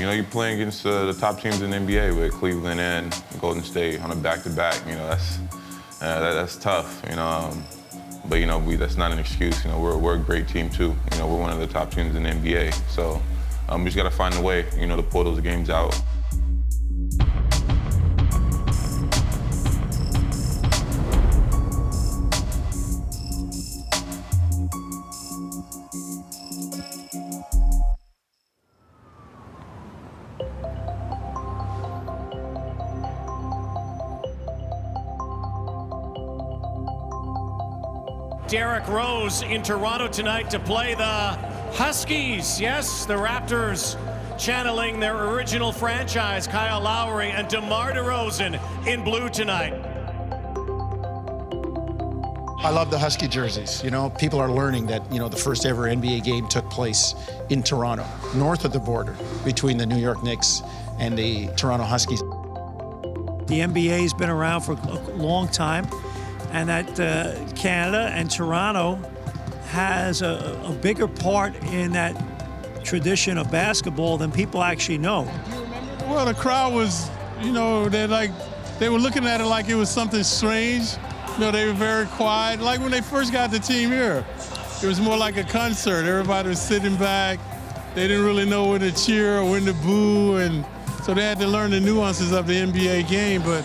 You know, you're playing against the top teams in the NBA with Cleveland and Golden State on a back-to-back. You know, that's tough. You know, but you know, that's not an excuse. You know, we're a great team too. You know, we're one of the top teams in the NBA. So we just got to find a way, you know, to pull those games out. Derrick Rose in Toronto tonight to play the Huskies. Yes, the Raptors channeling their original franchise, Kyle Lowry and DeMar DeRozan in blue tonight. I love the Husky jerseys. You know, people are learning that, you know, the first ever NBA game took place in Toronto, north of the border, between the New York Knicks and the Toronto Huskies. The NBA's been around for a long time, and that Canada and Toronto has a bigger part in that tradition of basketball than people actually know. Well, the crowd was, you know, they were looking at it like it was something strange. You know, they were very quiet. Like when they first got the team here, it was more like a concert. Everybody was sitting back. They didn't really know when to cheer or when to boo, and so they had to learn the nuances of the NBA game. But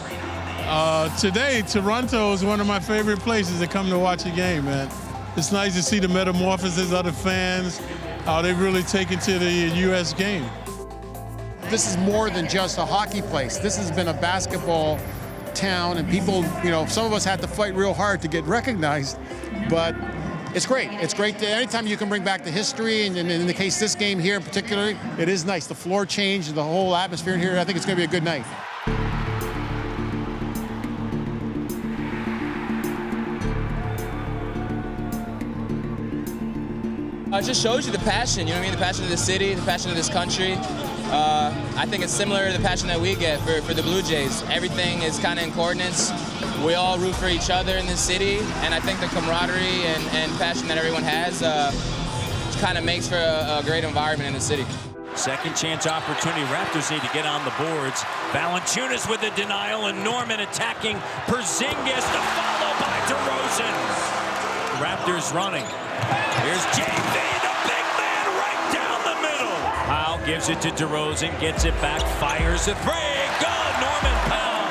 today, Toronto is one of my favorite places to come to watch a game, man. It's nice to see the metamorphosis of the fans, how they've really taken to the U.S. game. This is more than just a hockey place. This has been a basketball town, and people, you know, some of us had to fight real hard to get recognized, but it's great. It's great that anytime you can bring back the history, and in the case this game here in particular, it is nice. The floor changed, the whole atmosphere in here, I think it's going to be a good night. It just shows you the passion, you know what I mean? The passion of the city, the passion of this country. I think it's similar to the passion that we get for the Blue Jays. Everything is kind of in coordinates. We all root for each other in this city, and I think the camaraderie and passion that everyone has kind of makes for a great environment in the city. Second chance opportunity. Raptors need to get on the boards. Valanciunas with a denial, and Norman attacking Porzingis to follow by DeRozan. Raptors running. Here's JV, the big man, right down the middle. Powell gives it to DeRozan, gets it back, fires a three. Good, Norman Powell.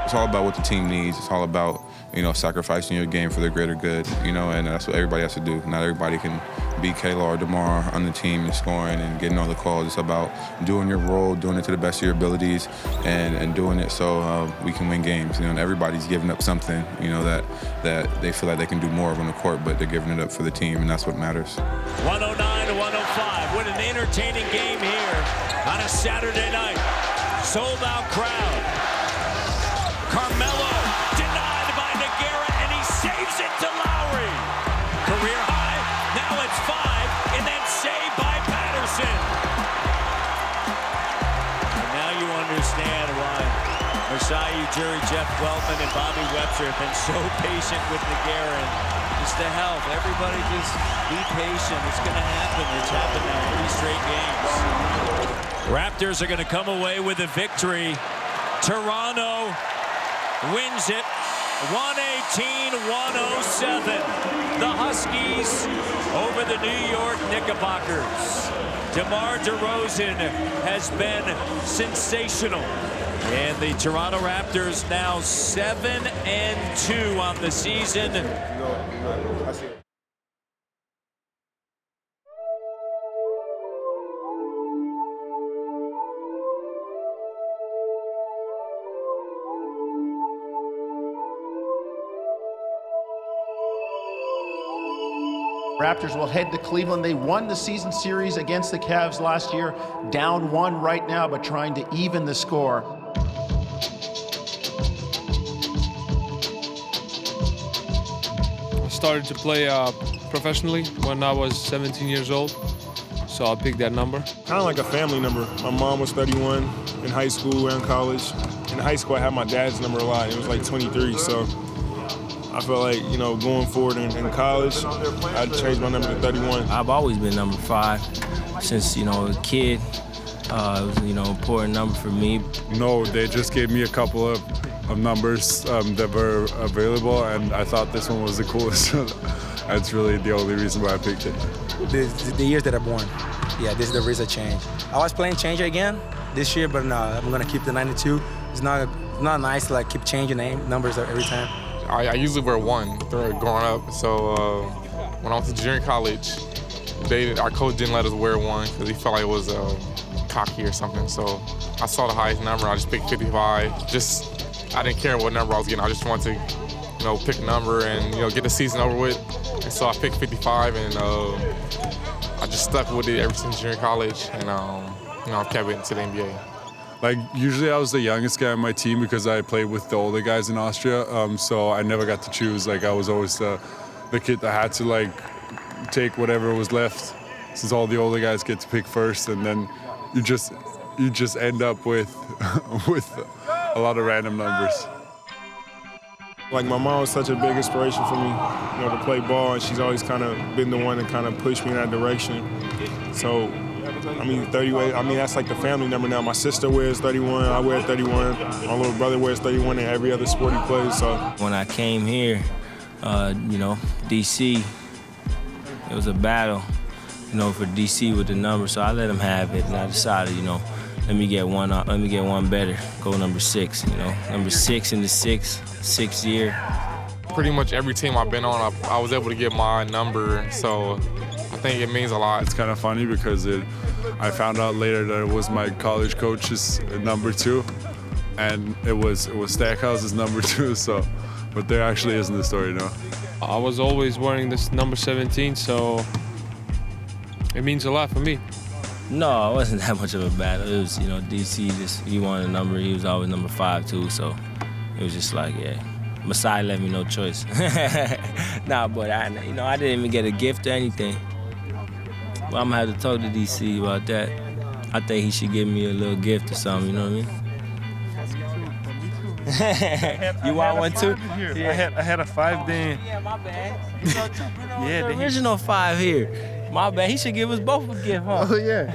It's all about what the team needs. It's all about, you know, sacrificing your game for the greater good, you know, and that's what everybody has to do. Not everybody can be Kayla or DeMar on the team and scoring and getting all the calls. It's about doing your role, doing it to the best of your abilities, and doing it so we can win games. You know, and everybody's giving up something, you know, that they feel like they can do more of on the court, but they're giving it up for the team, and that's what matters. 109 to 105. What an entertaining game here on a Saturday night. Sold-out crowd. Carmelo denied by Nogueira, and he saves it to Lowry. Career high, now it's 5, and then saved by Patterson. And now you understand why Masai Ujiri, Jeff Weltman, and Bobby Webster have been so patient with Nogueira. And just to help, everybody just be patient. It's going to happen. It's happened now 3 straight games. Raptors are going to come away with a victory. Toronto wins it 118-107. The Huskies over the New York Knickerbockers. DeMar DeRozan has been sensational. And the Toronto Raptors now 7-2 on the season. Raptors will head to Cleveland. They won the season series against the Cavs last year, down 1 right now, but trying to even the score. I started to play professionally when I was 17 years old, so I picked that number. Kind of like a family number. My mom was 31 in high school and college. In high school, I had my dad's number a lot. It was like 23, so I felt like, you know, going forward in college, I'd change my number to 31. I've always been number 5 since, you know, a kid. was, an important number for me. No, they just gave me a couple of numbers that were available, and I thought this one was the coolest. That's really the only reason why I picked it. The years that I'm born. Yeah, this is the reason I changed. I was playing change again this year, but no, I'm gonna keep the 92. It's not nice to keep changing numbers every time. I usually wear 1 growing up, so when I went to junior college, our coach didn't let us wear 1 because he felt like it was cocky or something. So I saw the highest number, I just picked 55. I didn't care what number I was getting. I just wanted to, pick a number and get the season over with. And so I picked 55, and I just stuck with it ever since junior college, and I've kept it into the NBA. Usually I was the youngest guy on my team because I played with the older guys in Austria, so I never got to choose. I was always the kid that had to take whatever was left, since all the older guys get to pick first, and then you just end up with a lot of random numbers. My mom was such a big inspiration for me, to play ball, and she's always kind of been the one to kind of push me in that direction. So, 38, that's like the family number now. My sister wears 31, I wear 31. My little brother wears 31 in every other sport he plays, so. When I came here, DC, it was a battle, for DC with the number, so I let him have it, and I decided, let me get one better, go number 6, number 6 in the sixth year. Pretty much every team I've been on, I was able to get my number, so I think it means a lot. It's kind of funny because I found out later that it was my college coach's number 2, and it was Stackhouse's number 2, so, but there actually isn't the story, no. I was always wearing this number 17, so it means a lot for me. No, it wasn't that much of a battle. It was, DC he wanted a number. He was always number 5 too, so it was just Masai left me no choice. Nah, but I didn't even get a gift or anything. Well, I'm gonna have to talk to DC about that. I think he should give me a little gift or something. You know what I mean? You want one too? Yeah. I had a 5 then. Yeah, my bad. Yeah, the original 5 here. My bad. He should give us both a gift, huh? Oh yeah.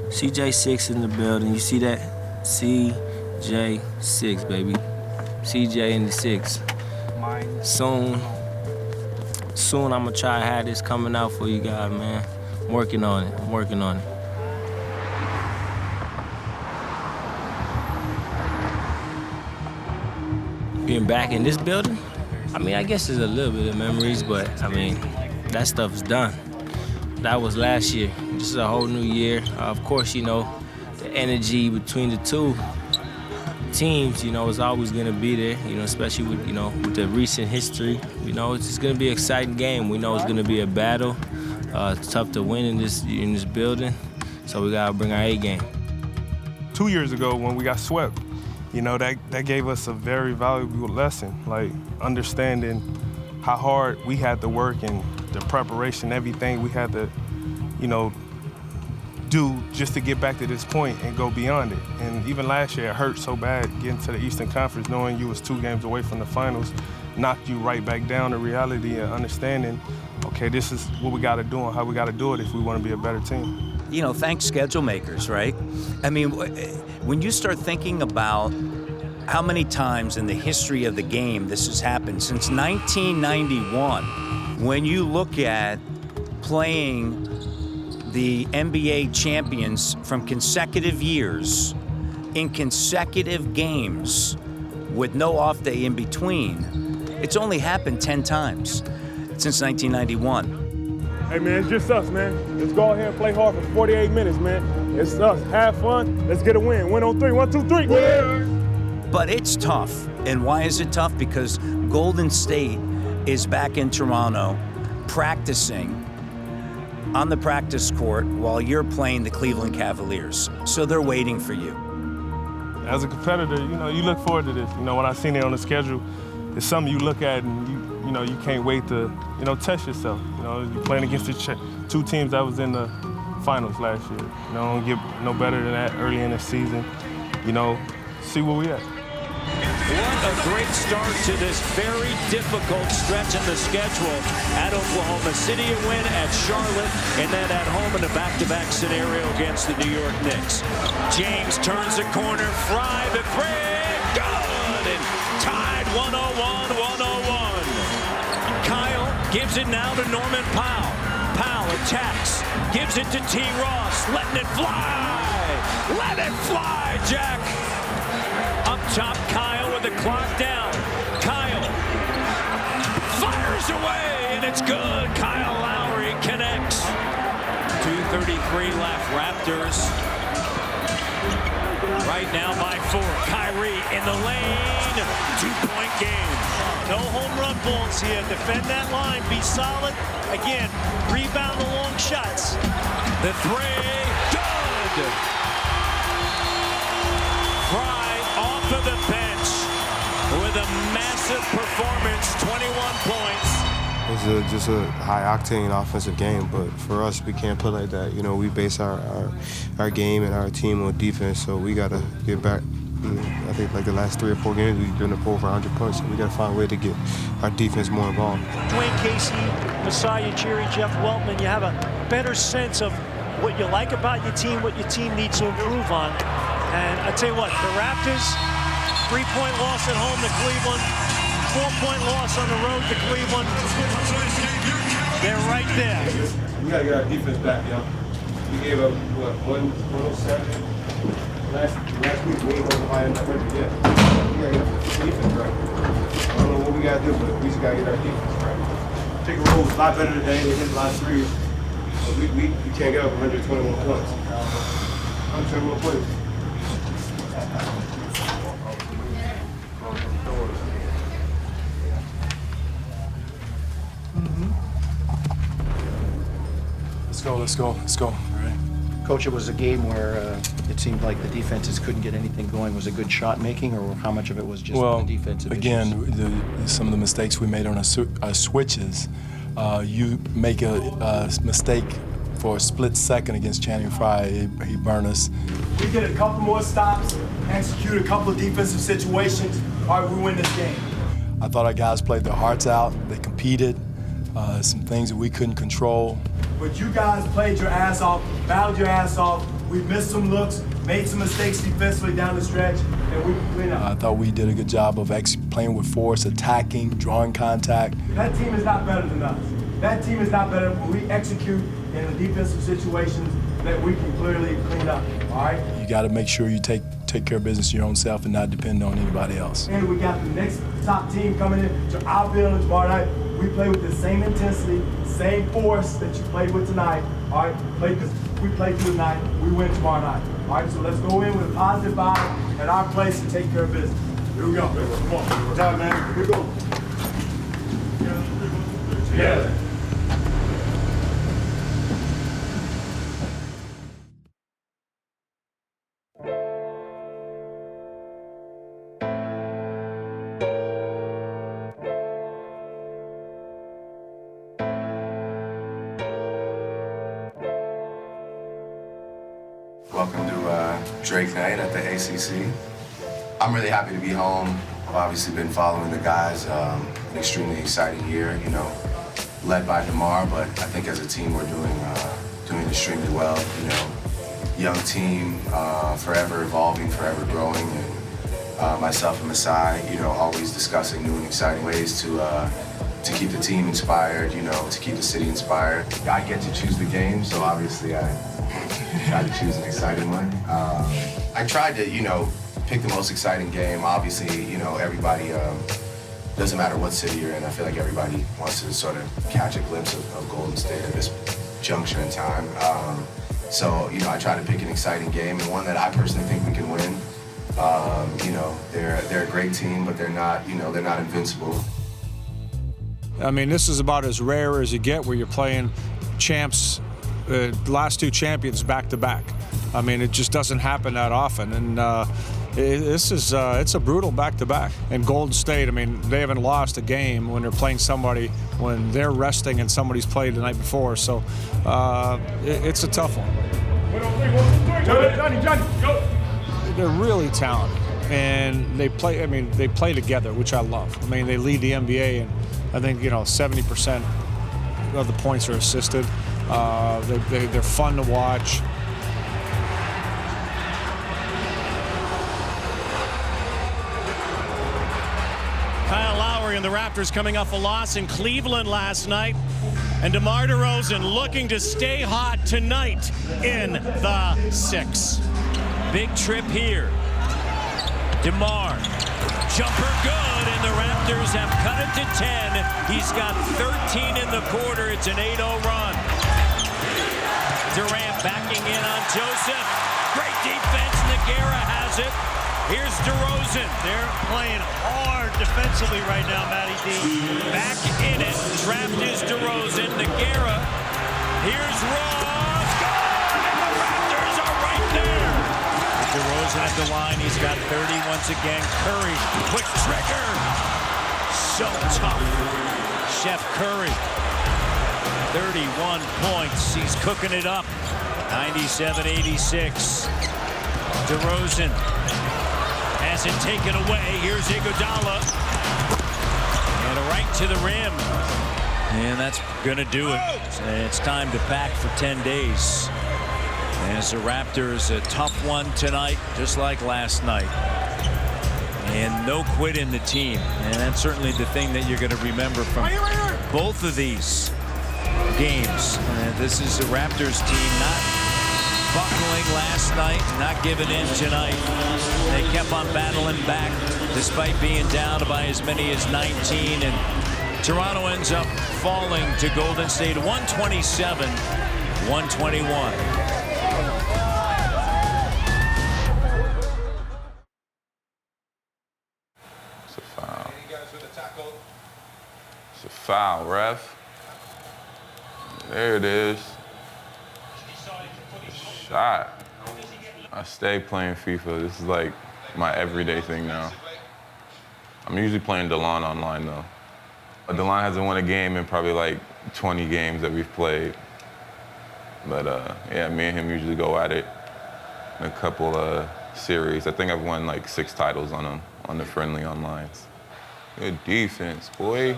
CJ6 in the building. You see that? CJ6, baby. CJ in the 6. Soon I'm gonna try to have this coming out for you guys, man. I'm working on it. Being back in this building, I guess there's a little bit of memories, but that stuff's done. That was last year. This is a whole new year. Of course, the energy between the two teams, is always gonna be there, especially with the recent history. It's just gonna be an exciting game. We know it's gonna be a battle. It's tough to win in this building, so we gotta bring our A game. 2 years ago when we got swept, that gave us a very valuable lesson, understanding how hard we had to work and the preparation, everything we had to, do just to get back to this point and go beyond it. And even last year, it hurt so bad getting to the Eastern Conference, knowing you was 2 games away from the finals, knocked you right back down to reality and understanding, okay, this is what we got to do and how we got to do it if we want to be a better team. Thanks schedule makers, right? When you start thinking about how many times in the history of the game this has happened since 1991, when you look at playing the NBA champions from consecutive years in consecutive games with no off day in between, it's only happened 10 times since 1991. Hey, man, it's just us, man. Let's go ahead and play hard for 48 minutes, man. It's us. Have fun. Let's get a win. Win on 3. 1, 2, 3. Win! But it's tough. And why is it tough? Because Golden State is back in Toronto practicing on the practice court while you're playing the Cleveland Cavaliers. So they're waiting for you. As a competitor, you look forward to this. When I seen it on the schedule, it's something you look at and you can't wait to, test yourself. You're playing against the 2 teams that was in the finals last year. Don't get no better than that early in the season. See where we at. a great start to this very difficult stretch in the schedule. At Oklahoma City, a win, at Charlotte, and then at home in a back-to-back scenario against the New York Knicks. James turns the corner, Fry the three, good, and tied 101-101. Kyle gives it now to Norman Powell. Powell attacks, gives it to T. Ross, letting it fly. Let it fly, Jack. Up top, Kyle with the clock down. Kyle fires away, and it's good. Kyle Lowry connects. 2:33 left. Raptors right now by 4. Kyrie in the lane. 2-point game. No home run balls here. Defend that line. Be solid. Again, rebound the long shots. The three. Good. Fry off of the bench with a massive performance. 21 points. It's just a high-octane offensive game, but for us, we can't play like that. You know, we base our game and our team on defense, so we got to get back. I think like the last 3 or 4 games, we've been up over 100 points, so we got to find a way to get our defense more involved. Dwayne Casey, Masai Ujiri, Jeff Weltman, you have a better sense of what you like about your team, what your team needs to improve on. And I tell you what, the Raptors, 3-point loss at home to Cleveland, 4-point loss on the road to Cleveland. They're right there. We got to get our defense back, yo. We gave up, what, 107? Last week, we ain't going to buy enough yet. We got to get our defense right. I don't know what we got to do, but we just got to get our defense right. Pick and roll was a lot better today. They hit a lot of threes. But we can't get up 121 points. 121 points. Let's go. All right. Coach, it was a game where it seemed like the defenses couldn't get anything going. Was it good shot making, or how much of it was just the defensive issues? Some of the mistakes we made on our switches. You make a mistake for a split second against Channing Frye, he burned us. We get a couple more stops, execute a couple of defensive situations, all right, we win this game. I thought our guys played their hearts out. They competed. Some things that we couldn't control. But you guys played your ass off, battled your ass off. We missed some looks, made some mistakes defensively down the stretch, and we can clean up. I thought we did a good job of playing with force, attacking, drawing contact. That team is not better than us. That team is not better when we execute in the defensive situations that we can clearly clean up, all right? You got to make sure you take care of business your own self and not depend on anybody else. And we got the next top team coming in to our building tomorrow night. We play with the same intensity, same force that you played with tonight, all right? We play through tonight, we win tomorrow night, all right? So let's go in with a positive vibe at our place and take care of business. Here we go. Come on. Good job, man. Here we go. Together. Welcome to Drake Night at the ACC. I'm really happy to be home. I've obviously been following the guys. An extremely exciting year, you know, led by DeMar, but I think as a team we're doing extremely well. You know, young team, forever evolving, forever growing, and myself and Masai, you know, always discussing new and exciting ways to keep the team inspired, you know, to keep the city inspired. I get to choose the game, so obviously I tried to choose an exciting one. I tried to, you know, pick the most exciting game. Obviously, you know, everybody, doesn't matter what city you're in, I feel like everybody wants to sort of catch a glimpse of Golden State at this juncture in time. So, you know, I tried to pick an exciting game and one that I personally think we can win. You know, they're a great team, but they're not, you know, they're not invincible. I mean, this is about as rare as you get where you're playing champs, last two champions back to back. I mean, it just doesn't happen that often. And it's a brutal back to back. And Golden State, I mean, they haven't lost a game when they're playing somebody when they're resting and somebody's played the night before. So it's a tough one. Johnny, go. They're really talented. and they play. I mean, they play together, which I love. I mean, they lead the NBA, and I think 70% of the points are assisted. They're fun to watch. Kyle Lowry and the Raptors coming off a loss in Cleveland last night. And DeMar DeRozan looking to stay hot tonight in the 6. Big trip here. DeMar, jumper good, and the Raptors have cut it to 10. He's got 13 in the quarter. It's an 8-0 run. Durant backing in on Joseph. Great defense. Nogueira has it. Here's DeRozan. They're playing hard defensively right now, Matty D. Back in it. Trapped is DeRozan. Nogueira. Here's Ross. Good! And the Raptors are right there. DeRozan at the line. He's got 30 once again. Curry. Quick trigger. So tough. Chef Curry. 31 points. He's cooking it up. 97-86. DeRozan has it taken away. Here's Iguodala. And a right to the rim. And that's going to do it. It's time to pack for 10 days. As the Raptors, a tough one tonight, just like last night. And no quit in the team. And that's certainly the thing that you're going to remember from both of these games. And this is the Raptors team not buckling last night, not giving in tonight. They kept on battling back despite being down by as many as 19. And Toronto ends up falling to Golden State 127-121. It's a foul. It's a foul, ref. There it is. Shot. I stay playing FIFA. This is like my everyday thing now. I'm usually playing DeLon online though. But DeLon hasn't won a game in probably like 20 games that we've played. But yeah, me and him usually go at it in a couple series. I think I've won like 6 titles on him on the friendly online. Good defense, boy.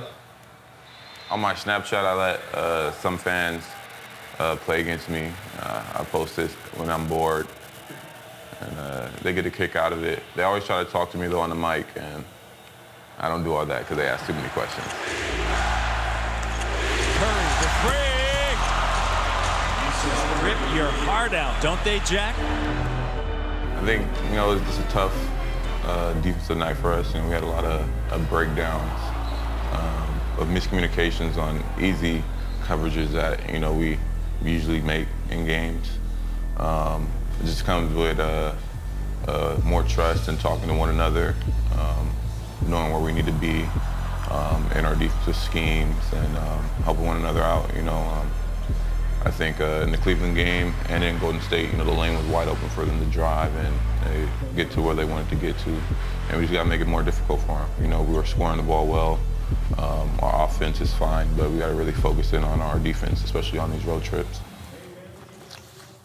On my Snapchat, I let some fans play against me. I post this when I'm bored, and they get a kick out of it. They always try to talk to me though on the mic, and I don't do all that because they ask too many questions. Curry, the break. Rip your heart out, don't they, Jack? I think it's just a tough defensive night for us, and we had a lot of breakdowns, of miscommunications on easy coverages that we usually make in games. It just comes with more trust and talking to one another, knowing where we need to be in our defensive schemes and helping one another out. I think in the Cleveland game and in Golden State, the lane was wide open for them to drive and they get to where they wanted to get to, and we just got to make it more difficult for them. We were scoring the ball well. Our offense is fine, but we got to really focus in on our defense, especially on these road trips.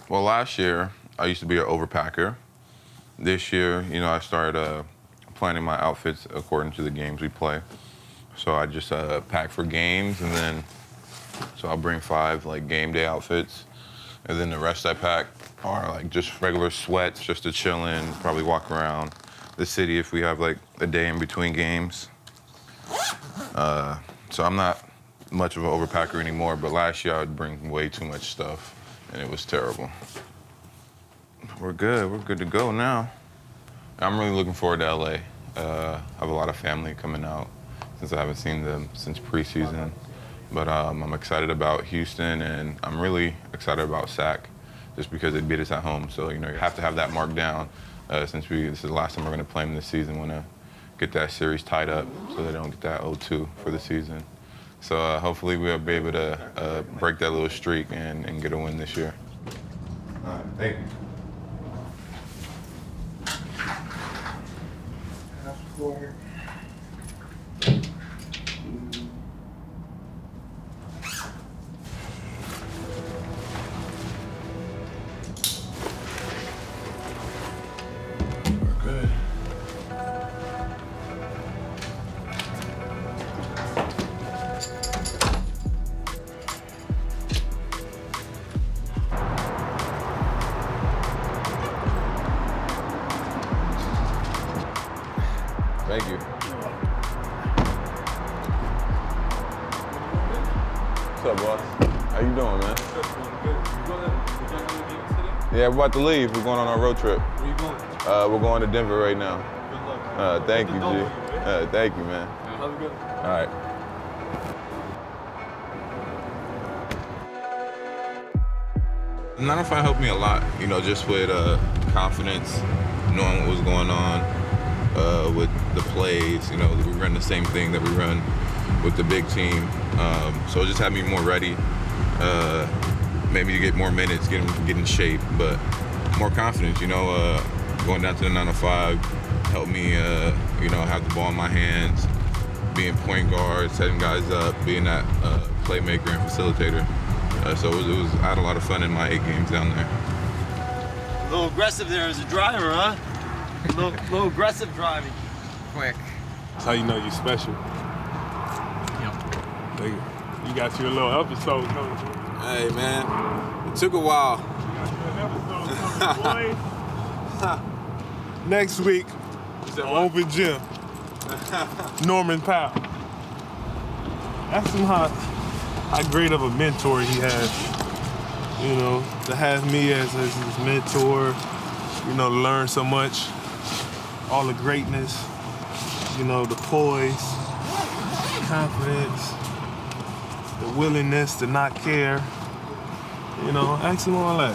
Well, last year, I used to be an overpacker. This year, I started planning my outfits according to the games we play. So I just pack for games, and then, so I'll bring 5 game day outfits, and then the rest I pack are just regular sweats just to chill in, probably walk around the city if we have a day in between games. So I'm not much of an overpacker anymore, but last year I would bring way too much stuff, and it was terrible. We're good. We're good to go now. I'm really looking forward to LA. I have a lot of family coming out since I haven't seen them since preseason. But I'm excited about Houston, and I'm really excited about SAC just because they beat us at home. So, you have to have that marked down since this is the last time we're going to play them this season. We want to get that series tied up so they don't get that 0-2 for the season. So hopefully we'll be able to break that little streak and get a win this year. All right, thank you. Thank you. What's up, boss? How you doing, man? Yeah, we're about to leave. We're going on our road trip. Where you going? We're going to Denver right now. Good luck. Thank you, G. Thank you, man. Have a good one. All right. The 905 helped me a lot, just with confidence, knowing what was going on with the plays. We run the same thing that we run with the big team. So it just had me more ready, maybe to get more minutes, get in shape, but more confidence, going down to the 905 helped me, have the ball in my hands, being point guard, setting guys up, being that playmaker and facilitator. So it was. I had a lot of fun in my 8 games down there. A little aggressive there as a driver, huh? A little aggressive driving. Quick. That's how you know you're special. Yep. You got your little episode coming. Hey, man. It took a while. Next week, open gym. Norman Powell. Ask him how great of a mentor he has. To have me as his mentor, to learn so much. All the greatness, the poise, confidence, the willingness to not care. Ask him all that,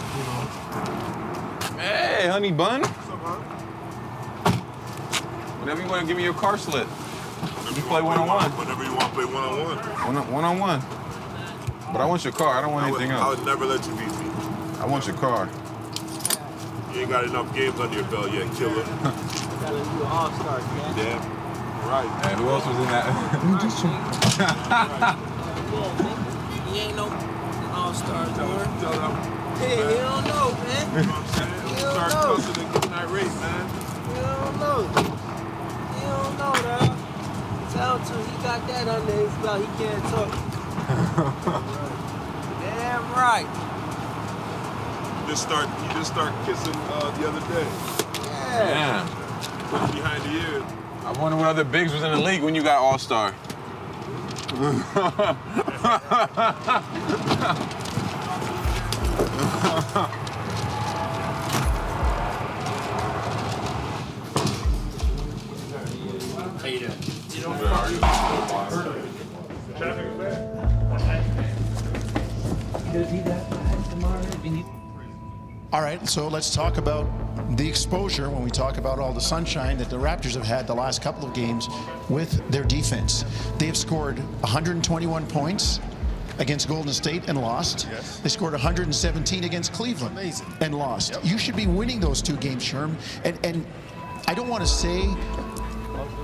Hey, honey bun. Whenever you want to give me your car slip. You play one-on-one. Whenever you want to play one-on-one. One-on-one. But I want your car. I don't want anything else. I would never let you beat me. I want your car. You ain't got enough games under your belt yet, killer. Gotta do all-star, man. Yeah. Right. And who else was in that? He ain't no all-star, Jordan. Hey, he don't know, man. He don't Start know. closing and getting that race, man. He don't know. He don't know, dog. Tell him he got that under his belt. He can't talk. Damn right. You just start kissing the other day. Yeah. Put it behind the ear. I wonder what other bigs was in the league when you got all-star. How you doing? All right, so let's talk about the exposure when we talk about all the sunshine that the Raptors have had the last couple of games with their defense. They have scored 121 points against Golden State and lost. Yes. They scored 117 against Cleveland and lost. You should be winning those 2 games, Sherm. And I don't want to say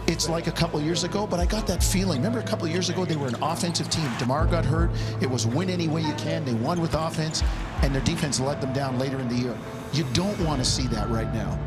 it's like a couple years ago, but I got that feeling. Remember a couple of years ago, they were an offensive team. DeMar got hurt. It was win any way you can. They won with offense, and their defense let them down later in the year. You don't want to see that right now.